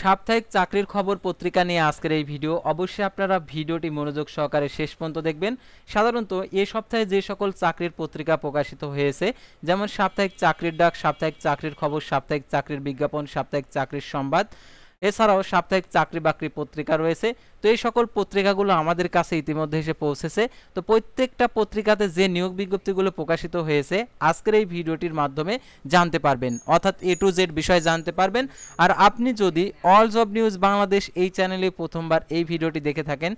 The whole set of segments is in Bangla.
সাপ্তাহিক চাকরির খবর পত্রিকা নিয়ে আজকের এই ভিডিও। অবশ্যই আপনারা ভিডিওটি মনোযোগ সহকারে শেষ পর্যন্ত দেখবেন। সাধারণত এই সপ্তাহে যে সকল চাকরির পত্রিকা প্রকাশিত হয়েছে, যেমন সাপ্তাহিক চাকরির ডাক, সাপ্তাহিক চাকরির খবর, সাপ্তাহিক চাকরির বিজ্ঞাপন, সাপ্তাহিক চাকরির সংবাদ, এছাড়াও সাপ্তাহিক চাকরি বাকরি পত্রিকা রয়েছে। তো এই সকল পত্রিকাগুলো আমাদের কাছে ইতিমধ্যে এসে পৌঁছেছে। তো প্রত্যেকটা পত্রিকাতে যে নিয়োগ বিজ্ঞপ্তিগুলো প্রকাশিত হয়েছে আজকের এই ভিডিওটির মাধ্যমে জানতে পারবেন, অর্থাৎ A to Z বিষয় জানতে পারবেন। আর আপনি যদি অল জব নিউজ বাংলাদেশ এই চ্যানেলে প্রথমবার এই ভিডিওটি দেখে থাকেন,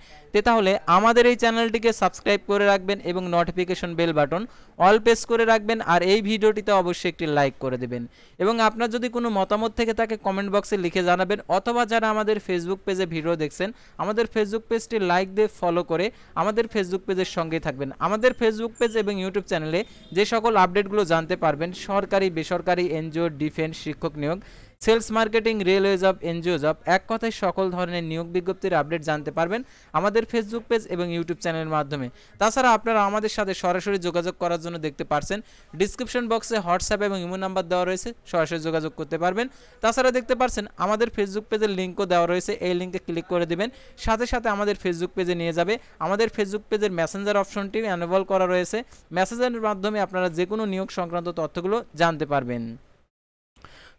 তাহলে আমাদের এই চ্যানেলটিকে সাবস্ক্রাইব করে রাখবেন এবং notification bell button all press করে রাখবেন। আর এই ভিডিওটিতে অবশ্যই একটি লাইক করে দেবেন এবং আপনার যদি কোনো মতামত থেকে থাকে কমেন্ট বক্সে লিখে জানাবেন, অথবা যারা আমাদের ফেসবুক পেজে ভিডিও দেখছেন আমাদের ফেসবুক পেজটি লাইক দিয়ে ফলো করে আমাদের ফেসবুক পেজের সঙ্গেই থাকবেন। আমাদের ফেসবুক পেজ এবং ইউটিউব চ্যানেলে যে সকল আপডেটগুলো জানতে পারবেন, সরকারি বেসরকারি এনজিও, ডিফেন্স, শিক্ষক নিয়োগ, sales marketing, railway job, NGO job, এক কথায় সকল ধরনের নিয়োগ বিজ্ঞপ্তির আপডেট জানতে পারবেন আমাদের ফেসবুক পেজ এবং ইউটিউব চ্যানেলের মাধ্যমে। তাছাড়া আপনারা আমাদের সাথে সরাসরি যোগাযোগ করার জন্য দেখতে পারছেন ডিসক্রিপশন বক্সে হোয়াটসঅ্যাপ এবং ইমো নাম্বার দেওয়া রয়েছে, সরাসরি যোগাযোগ করতে পারবেন। তাছাড়া দেখতে পারছেন আমাদের ফেসবুক পেজের লিঙ্কও দেওয়া রয়েছে, এই লিঙ্কে ক্লিক করে দিবেন, সাথে সাথে আমাদের ফেসবুক পেজে নিয়ে যাবে। আমাদের ফেসবুক পেজের মেসেঞ্জার অপশনটি এনেবল করা রয়েছে, মেসেঞ্জারের মাধ্যমে আপনারা যে কোনো নিয়োগ সংক্রান্ত তথ্যগুলো জানতে পারবেন।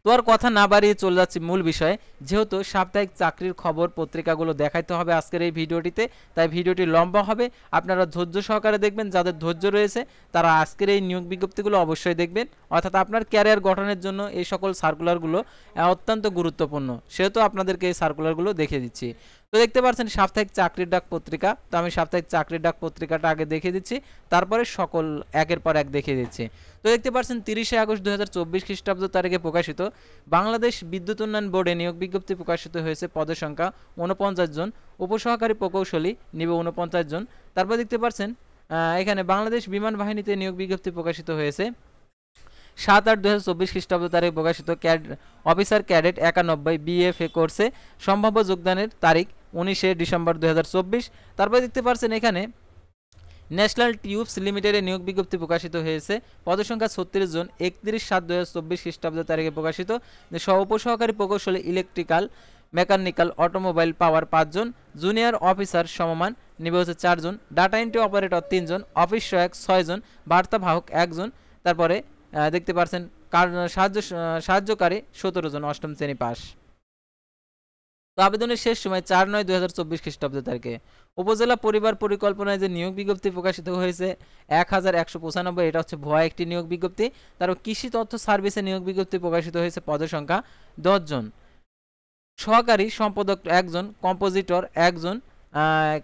তো আর কথা না বাড়িয়ে চলে যাচ্ছি মূল বিষয়ে। যেহেতু সাপ্তাহিক চাকরির খবর পত্রিকাগুলো দেখাইতে হবে আজকের এই ভিডিওটিতে, তাই ভিডিওটি লম্বা হবে, আপনারা ধৈর্য সহকারে দেখবেন। যাদের ধৈর্য রয়েছে তারা আজকের এই নিয়োগ বিজ্ঞপ্তিগুলো অবশ্যই দেখবেন, অর্থাৎ আপনার ক্যারিয়ার গঠনের জন্য এই সকল সার্কুলারগুলো অত্যন্ত গুরুত্বপূর্ণ, সেহেতু আপনাদেরকে এই সার্কুলারগুলো দেখিয়ে দিচ্ছি। তো দেখতে পাচ্ছেন সাপ্তাহিক চাকরির ডাক পত্রিকা, তো আমি সাপ্তাহিক চাকরির ডাক পত্রিকাটা আগে দেখিয়ে দিচ্ছি, তারপরে সকল একের পর এক দেখিয়ে দিচ্ছি। তো দেখতে পাচ্ছেন 30শে আগস্ট 2024 খ্রিস্টাব্দ তারিখে প্রকাশিত বাংলাদেশ বিদ্যুৎ উন্নয়ন বোর্ডে নিয়োগ বিজ্ঞপ্তি প্রকাশিত হয়েছে। পদের সংখ্যা 49 জন, উপসহকারী প্রকৌশলী নিবে 49 জন। তারপর দেখতে পাচ্ছেন এখানে বাংলাদেশ বিমান বাহিনীতে নিয়োগ বিজ্ঞপ্তি প্রকাশিত হয়েছে 7/8/2024 খ্রিস্টাব্দ তারিখে প্রকাশিত। অফিসার ক্যাডেট 91 BFA কোর্সে সম্ভাব্য যোগদানের তারিখ 19শে ডিসেম্বর 2024। তারপর দেখতে পাচ্ছেন এখানে ন্যাশনাল টিউবস লিমিটেডে নিয়োগ বিজ্ঞপ্তি প্রকাশিত হয়েছে। পদের সংখ্যা 36 জন, 31/7/2024 খ্রিস্টাব্দ তারিখে প্রকাশিত। উপসহকারী প্রকৌশলী ইলেকট্রিক্যাল, মেকানিক্যাল, অটোমোবাইল, পাওয়ার 5 জন, জুনিয়র অফিসার সমমান নিবে হচ্ছে 4 জন, ডাটা এন্ট্রি অপারেটর 3 জন, অফিস সহায়ক 6 জন, বার্তাবাহক 1 জন। তারপরে দেখতে পাচ্ছেন সাহায্যকারী 17 জন, 8ম শ্রেণী পাস। তো আবেদনের শেষ সময় 4/9/2024 খ্রিস্টাব্দ তারিখে। উপজেলা পরিবার পরিকল্পনায় যে নিয়োগ বিজ্ঞপ্তি প্রকাশিত হয়েছে 1195, এটা হচ্ছে ভুয়া একটি নিয়োগ বিজ্ঞপ্তি। তারপর কৃষি তথ্য সার্ভিসে নিয়োগ বিজ্ঞপ্তি প্রকাশিত হয়েছে। পদের সংখ্যা 10 জন, সহকারী সম্পাদক 1 জন, কম্পোজিটর 1 জন,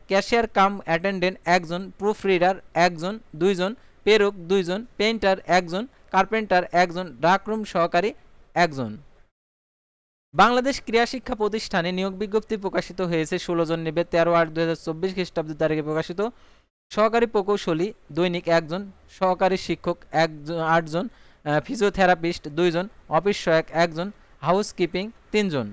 ক্যাশিয়ার কাম অ্যাটেন্ডেন্ট 1 জন, প্রুফ রিডার 1 জন, 2 জন, পেরক 2 জন, পেইন্টার 1 জন, কার্পেন্টার 1 জন, ডাকরুম সহকারী 1 জন। বাংলাদেশ ক্রীড়া শিক্ষা প্রতিষ্ঠানে নিয়োগ বিজ্ঞপ্তি প্রকাশিত হয়েছে 16 জন নিবে 13/8/2024 খ্রিস্টাব্দ তারিখে প্রকাশিত। সহকারী প্রকৌশলী দৈনিক 1 জন, সহকারী শিক্ষক 8 জন, ফিজিওথেরাপিস্ট 2 জন, অফিস সহায়ক 1 জন, হাউসকিপিং 3 জন।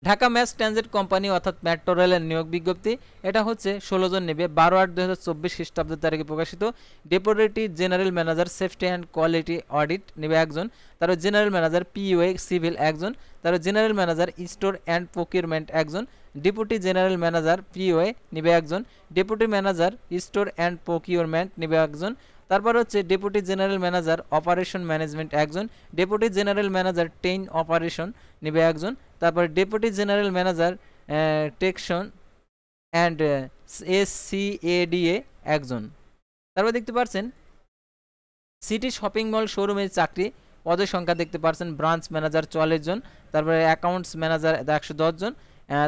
ঢাকা ম্যাস ট্রানজিট কোম্পানি অর্থাৎ মেট্রো রেলের নিয়োগ বিজ্ঞপ্তি, এটা হচ্ছে 16 জন নেবে 12/8/2024 খ্রিস্টাব্দ তারিখে প্রকাশিত। Deputy general manager safety and quality audit নেবে 1 জন, তারপর জেনারেল ম্যানেজার POA সিভিল 1 জন, তারপর general manager store and procurement 1 জন, ডেপুটি জেনারেল ম্যানেজার POA নিবে 1 জন, deputy manager store and procurement নিবে 1 জন। তারপর হচ্ছে deputy general manager operation management 1 জন, deputy general manager train operation নিবে 1 জন, তারপর deputy general manager traction and SCADA 1 জন। তারপর দেখতে পাচ্ছেন সিটি শপিং মল শোরুমের চাকরি, পদের সংখ্যা দেখতে পাচ্ছেন ব্রাঞ্চ ম্যানেজার 44 জন, তারপরে অ্যাকাউন্টস ম্যানেজার 110 জন,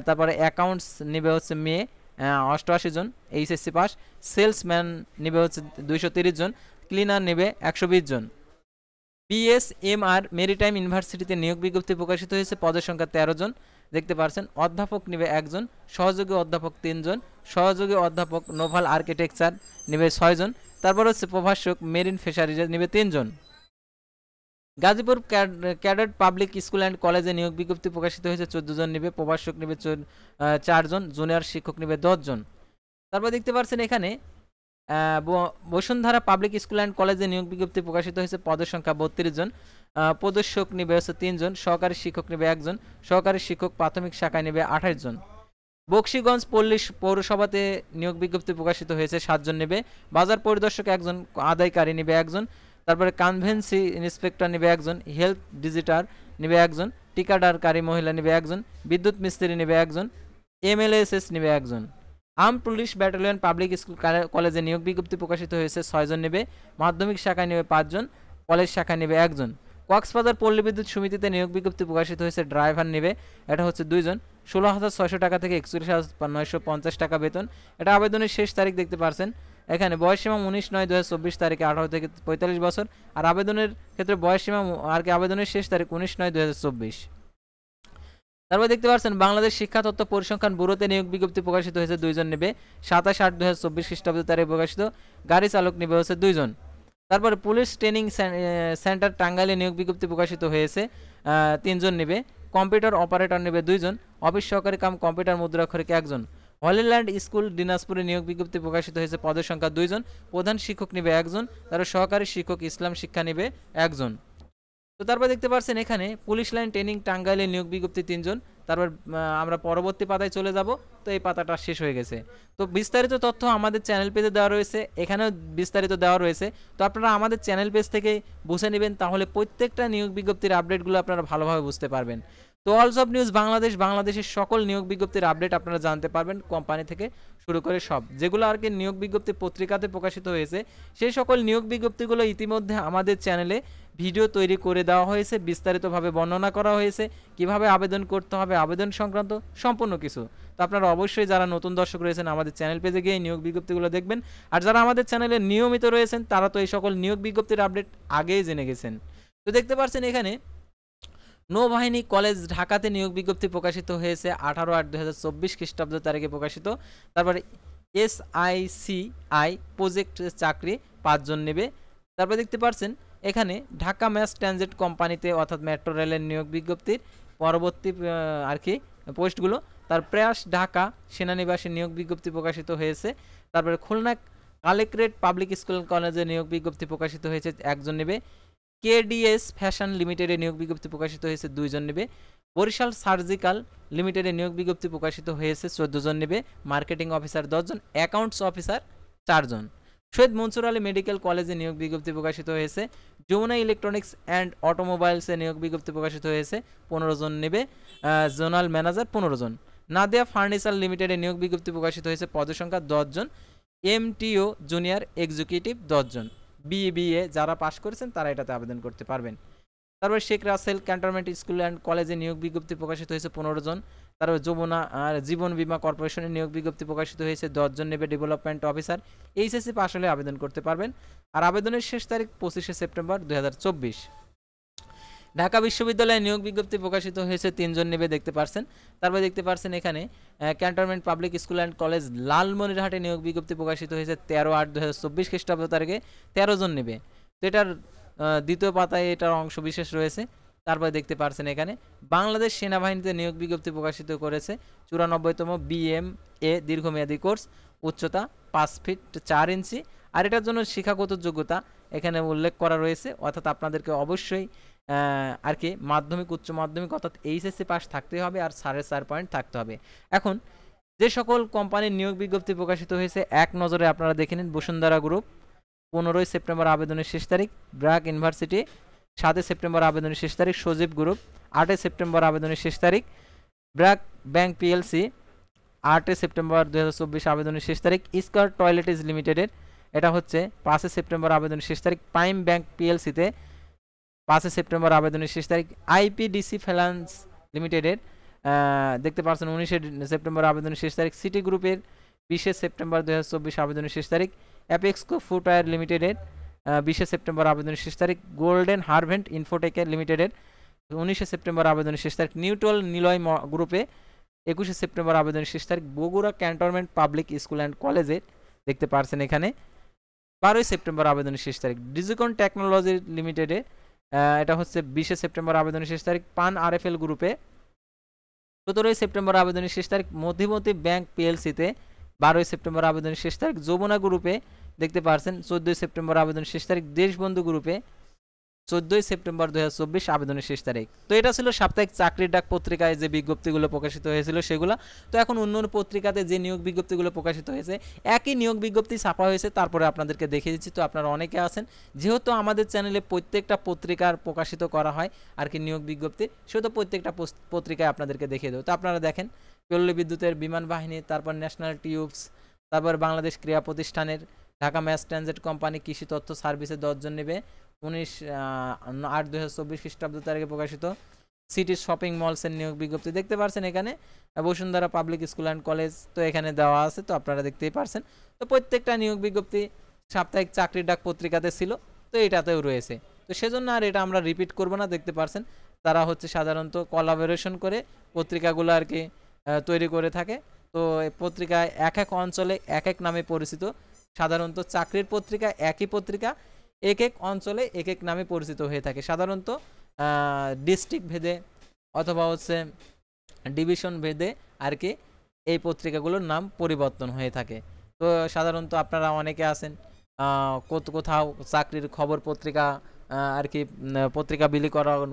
তারপরে অ্যাকাউন্টস নিবে হচ্ছে মেয়ে 88 জন, HSC পাস। সেলসম্যান নিবে হচ্ছে 230 জন, ক্লিনার নিবে 120 জন। PSMR মেরিটাইম ইউনিভার্সিটিতে নিয়োগ বিজ্ঞপ্তি প্রকাশিত হয়েছে। পদের সংখ্যা 13 জন, দেখতে পাচ্ছেন। অধ্যাপক নিবে 1 জন, সহযোগী অধ্যাপক 3 জন, সহযোগী অধ্যাপক নোভাল আর্কিটেকচার নিবে 6 জন। তারপর হচ্ছে প্রভাষক মেরিন ফিশারিজ নিবে 3 জন। Gazipur cadet public school and কলেজে নিয়োগ বিজ্ঞপ্তি প্রকাশিত হয়েছে 14 জন নিবে, প্রভাষক নিবে 4 জন, জুনিয়র শিক্ষক নিবে 10 জন। তারপর দেখতে পাচ্ছেন এখানে বসুন্ধরা পাবলিক স্কুল অ্যান্ড কলেজে নিয়োগ বিজ্ঞপ্তি প্রকাশিত হয়েছে, পদের সংখ্যা 32 জন, প্রদর্শক নিবে হচ্ছে 3 জন, সহকারী শিক্ষক নিবে 1 জন, সহকারী শিক্ষক প্রাথমিক শাখায় নিবে 28 জন। বকশীগঞ্জ পল্লী পৌরসভাতে নিয়োগ বিজ্ঞপ্তি প্রকাশিত হয়েছে, 7 জন নেবে, বাজার পরিদর্শক 1 জন, আদায়কারী নিবে 1 জন, তারপরে কনভেন্সি ইন্সপেক্টর নিবে 1 জন, হেলথ ভিজিটর নিবে 1 জন, টিকাদারকারী মহিলা নিবে 1 জন, বিদ্যুৎ মিস্ত্রি নিবে 1 জন, এমএলএসএস নিবে 1 জন। Arm police battalion public school কলেজে নিয়োগ বিজ্ঞপ্তি প্রকাশিত হয়েছে, 6 জন নেবে, মাধ্যমিক শাখায় নেবে 5 জন, কলেজ শাখায় নেবে 1 জন। কক্সবাজার পল্লী বিদ্যুৎ সমিতিতে নিয়োগ বিজ্ঞপ্তি প্রকাশিত হয়েছে, ড্রাইভার নেবে, এটা হচ্ছে 2 জন, 16,600 টাকা থেকে 41,950 টাকা বেতন। এটা আবেদনের শেষ তারিখ দেখতে পারছেন এখানে, বয়সসীমা 19/9/2024 তারিখে 18 থেকে 45 বছর, আর আবেদনের ক্ষেত্রে বয়সসীমা আর কি আবেদনের শেষ তারিখ 19/9/2024। তারপর দেখতে পাচ্ছেন বাংলাদেশ শিক্ষা তত্ত্ব পরিসংখ্যান ব্যুরোতে নিয়োগ বিজ্ঞপ্তি প্রকাশিত হয়েছে, 2 জন নেবে, 27/8/2024 খ্রিস্টাব্দ তারিখে প্রকাশিত, গাড়ি চালক নেবে হচ্ছে 2 জন। তারপরে পুলিশ ট্রেনিং সেন্টার টাঙ্গাইলে নিয়োগ বিজ্ঞপ্তি প্রকাশিত হয়েছে, 3 জন নেবে, কম্পিউটার অপারেটর নেবে 2 জন, অফিস সহকারী কাম কম্পিউটার মুদ্রাক্ষরিক 1 জন। হলিল্যান্ড স্কুল দিনাজপুরে নিয়োগ বিজ্ঞপ্তি প্রকাশিত হয়েছে, পদের সংখ্যা 2 জন, প্রধান শিক্ষক নেবে 1 জন, তারপর সহকারী শিক্ষক ইসলাম শিক্ষা নেবে 1 জন। তো তারপর দেখতে পাচ্ছেন এখানে পুলিশ লাইন ট্রেনিং টাঙ্গাইলে নিয়োগ বিজ্ঞপ্তি 3 জন। তারপর আমরা পরবর্তী পাতায় চলে যাব, তো এই পাতাটা শেষ হয়ে গেছে। তো বিস্তারিত তথ্য আমাদের চ্যানেল পেজে দেওয়া রয়েছে, এখানেও বিস্তারিত দেওয়া রয়েছে, তো আপনারা আমাদের চ্যানেল পেজ থেকে বুঝে নেবেন, তাহলে প্রত্যেকটা নিয়োগ বিজ্ঞপ্তির আপডেটগুলো আপনারা ভালোভাবে বুঝতে পারবেন। তো অলস অফ নিউজ বাংলাদেশ, বাংলাদেশের সকল নিয়োগ বিজ্ঞপ্তির আপডেট আপনারা জানতে পারবেন, কোম্পানি থেকে শুরু করে সব, যেগুলো আর কি নিয়োগ বিজ্ঞপ্তি পত্রিকাতে প্রকাশিত হয়েছে, সেই সকল নিয়োগ বিজ্ঞপ্তিগুলো ইতিমধ্যে আমাদের চ্যানেলে ভিডিও তৈরি করে দেওয়া হয়েছে, বিস্তারিতভাবে বর্ণনা করা হয়েছে, কিভাবে আবেদন করতে হবে, আবেদন সংক্রান্ত সম্পূর্ণ কিছু। তো আপনারা অবশ্যই যারা নতুন দর্শক রয়েছেন আমাদের চ্যানেল পেজে গিয়ে নিয়োগ বিজ্ঞপ্তিগুলো দেখবেন, আর যারা আমাদের চ্যানেলে নিয়মিত রয়েছেন তারা তো এই সকল নিয়োগ বিজ্ঞপ্তির আপডেট আগেই জেনে গেছেন। তো দেখতে পাচ্ছেন এখানে নৌবাহিনী কলেজ ঢাকাতে নিয়োগ বিজ্ঞপ্তি প্রকাশিত হয়েছে, 18/8/2024 খ্রিস্টাব্দ তারিখে প্রকাশিত। তারপরে SICI প্রজেক্ট চাকরি 5 জন নেবে। তারপর দেখতে পাচ্ছেন এখানে ঢাকা ম্যাস ট্রানজিট কোম্পানিতে অর্থাৎ মেট্রো রেলের নিয়োগ বিজ্ঞপ্তির পরবর্তী আর কি পোস্টগুলো। তার প্রয়াস ঢাকা সেনানিবাসে নিয়োগ বিজ্ঞপ্তি প্রকাশিত হয়েছে। তারপরে খুলনা কালেক্টরেট পাবলিক স্কুল কলেজে নিয়োগ বিজ্ঞপ্তি প্রকাশিত হয়েছে, 1 জন নেবে। KDS ফ্যাশন লিমিটেডে নিয়োগ বিজ্ঞপ্তি প্রকাশিত হয়েছে, 2 জন নেবে। বরিশাল সার্জিক্যাল লিমিটেডে নিয়োগ বিজ্ঞপ্তি প্রকাশিত হয়েছে, 14 জন নেবে। মার্কেটিং অফিসার 10 জন, অ্যাকাউন্টস অফিসার 4 জন। শহীদ মনসুর আলী মেডিকেল কলেজে নিয়োগ বিজ্ঞপ্তি প্রকাশিত হয়েছে। যমুনা ইলেকট্রনিক্স অ্যান্ড অটোমোবাইলসে নিয়োগ বিজ্ঞপ্তি প্রকাশিত হয়েছে, 15 জন নেবে। জোনাল ম্যানেজার 15 জন। নাদিয়া ফার্নিচার লিমিটেডে নিয়োগ বিজ্ঞপ্তি প্রকাশিত হয়েছে, পদের সংখ্যা 10 জন। MTO জুনিয়র এক্সিকিউটিভ 10 জন। BBA যারা পাশ করেছেন তারা এটাতে আবেদন করতে পারবেন। তারপর Sheikh Russel cantonment school and কলেজে নিয়োগ বিজ্ঞপ্তি প্রকাশিত হয়েছে, 15 জন। তারপর যমুনা জীবন বীমা কর্পোরেশনের নিয়োগ বিজ্ঞপ্তি প্রকাশিত হয়েছে, 10 জন নেবে। ডেভেলপমেন্ট অফিসার HSC পাশ হলে আবেদন করতে পারবেন, আর আবেদনের শেষ তারিখ 25শে সেপ্টেম্বর 2024। ঢাকা বিশ্ববিদ্যালয়ে নিয়োগ বিজ্ঞপ্তি প্রকাশিত হয়েছে, 3 জন নেবে, দেখতে পারছেন। তারপর দেখতে পারছেন এখানে cantonment public school and college লালমনিরহাটে নিয়োগ বিজ্ঞপ্তি প্রকাশিত হয়েছে, 13/8/2024 খ্রিস্টাব্দ তারিখে, 13 জন নেবে। তো এটার দ্বিতীয় পাতায় এটার অংশ বিশেষ রয়েছে। তারপর দেখতে পারছেন এখানে বাংলাদেশ সেনাবাহিনীতে নিয়োগ বিজ্ঞপ্তি প্রকাশিত করেছে, 94তম BMA দীর্ঘমেয়াদী কোর্স, উচ্চতা 5 ফিট 4 ইঞ্চি, আর এটার জন্য শিক্ষাগত যোগ্যতা এখানে উল্লেখ করা রয়েছে, অর্থাৎ আপনাদেরকে অবশ্যই আর কি মাধ্যমিক উচ্চ মাধ্যমিক অর্থাৎ HSC পাস থাকতে হবে, আর 4.5 পয়েন্ট থাকতে হবে। এখন যে সকল কোম্পানির নিয়োগ বিজ্ঞপ্তি প্রকাশিত হয়েছে এক নজরে আপনারা দেখে নিন। বসুন্ধরা গ্রুপ 15ই সেপ্টেম্বর আবেদনের শেষ তারিখ। ব্র্যাক ইউনিভার্সিটি 7 সেপ্টেম্বর আবেদনের শেষ তারিখ। সজীব গ্রুপ 8 সেপ্টেম্বর আবেদনের শেষ তারিখ। ব্র্যাক ব্যাংক PLC 8 সেপ্টেম্বর 2024 আবেদনের শেষ তারিখ। স্কয়ার টয়লেটিস লিমিটেডের এটা হচ্ছে 5 সেপ্টেম্বর আবেদনের শেষ তারিখ। প্রাইম ব্যাংক PLCতে 5 সেপ্টেম্বর আবেদনের শেষ তারিখ। IPDC ফাইন্যান্স লিমিটেডের দেখতে পাচ্ছেন 19 সেপ্টেম্বর আবেদনের শেষ তারিখ। সিটি গ্রুপের 20 সেপ্টেম্বর 2024 আবেদনের শেষ তারিখ। অ্যাপেক্সকো ফুটওয়্যার লিমিটেডের 20 সেপ্টেম্বর আবেদনের শেষ তারিখ। গোল্ডেন হারভেন্ট ইনফোটেকের লিমিটেডের 19 সেপ্টেম্বর আবেদনের শেষ তারিখ। নিউট্রাল নিলয় গ্রুপে 21 সেপ্টেম্বর আবেদনের শেষ তারিখ। Bogura cantonment public school and কলেজে দেখতে পাচ্ছেন এখানে 12 সেপ্টেম্বর আবেদনের শেষ তারিখ। ডিজিকন টেকনোলজি লিমিটেডে এটা হচ্ছে 20 সেপ্টেম্বর আবেদনের শেষ তারিখ। পান RFL গ্রুপে 17 সেপ্টেম্বর আবেদনের শেষ তারিখ। মধ্যবর্তী ব্যাংক PLCতে 12 সেপ্টেম্বর আবেদনের শেষ তারিখ। যমুনা গ্রুপে দেখতে পারছেন 14 সেপ্টেম্বর আবেদন শেষ তারিখ, দেশবন্ধু গ্রুপে 14 সেপ্টেম্বর 2024 আবেদনের শেষ তারিখ। তো এটা ছিল সাপ্তাহিক চাকরির ডাক পত্রিকায় যে বিজ্ঞপ্তিগুলো প্রকাশিত হয়েছিল সেগুলো। তো এখন অন্য পত্রিকাতে যে নিয়োগ বিজ্ঞপ্তিগুলো প্রকাশিত হয়েছে, একই নিয়োগ বিজ্ঞপ্তি ছাপা হয়েছে, তারপরে আপনাদেরকে দেখিয়ে দিচ্ছি। তো আপনারা অনেকে আছেন, যেহেতু আমাদের চ্যানেলে প্রত্যেকটা পত্রিকার প্রকাশিত করা হয় আর কি নিয়োগ বিজ্ঞপ্তি, সেহেতু প্রত্যেকটা পত্রিকায় আপনাদেরকে দেখিয়ে দেবো। তো আপনারা দেখেন, পল্লী বিদ্যুতের, বিমান বাহিনী, তারপর ন্যাশনাল টিউবস, তারপর বাংলাদেশ ক্রীড়া প্রতিষ্ঠানের, ঢাকা ম্যাস ট্রানজিট কোম্পানি, কৃষি তথ্য সার্ভিসে 10 জন নেবে, 19/8/2024 খ্রিস্টাব্দ তারিখে প্রকাশিত। সিটি শপিং মলসের নিয়োগ বিজ্ঞপ্তি দেখতে পারছেন এখানে, Bashundhara public school and college, তো এখানে দেওয়া আছে, তো আপনারা দেখতেই পারছেন। তো প্রত্যেকটা নিয়োগ বিজ্ঞপ্তি সাপ্তাহিক চাকরির ডাক পত্রিকাতে ছিল, তো এটাতেও রয়েছে। তো সেজন্য আর এটা আমরা রিপিট করব না। দেখতে পারছেন তারা হচ্ছে সাধারণত কোলাবোরেশন করে পত্রিকাগুলো আর কি তৈরি করে থাকে। তো এই পত্রিকায় এক এক অঞ্চলে এক এক নামে পরিচিত। সাধারণত চাকরির পত্রিকা একই পত্রিকা এক এক অঞ্চলে এক এক নামে পরিচিত হয়ে থাকে, সাধারণত ডিস্ট্রিক্ট ভেদে অথবা হচ্ছে ডিভিশন ভেদে আর কি এই পত্রিকাগুলোর নাম পরিবর্তন হয়ে থাকে। তো সাধারণত আপনারা অনেকে আছেন কোথাও চাকরির খবর পত্রিকা আর কি পত্রিকা বিলি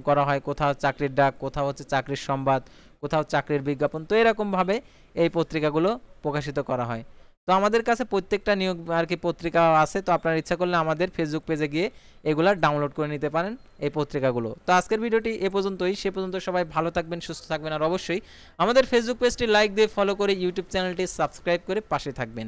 করা হয়, কোথাও চাকরির ডাক, কোথাও হচ্ছে চাকরির সংবাদ, কোথাও চাকরির বিজ্ঞাপন। তো এরকমভাবে এই পত্রিকাগুলো প্রকাশিত করা হয়। তো আমাদের কাছে প্রত্যেকটা নিয়োগ আর কি পত্রিকা আছে। তো আপনার ইচ্ছা করলে আমাদের ফেসবুক পেজে গিয়ে এগুলা ডাউনলোড করে নিতে পারেন এই পত্রিকাগুলো। তো আজকের ভিডিওটি এ পর্যন্তই। সে পর্যন্ত সবাই ভালো থাকবেন, সুস্থ থাকবেন, আর অবশ্যই আমাদের ফেসবুক পেজটি লাইক দিয়ে ফলো করে ইউটিউব চ্যানেলটি সাবস্ক্রাইব করে পাশে থাকবেন।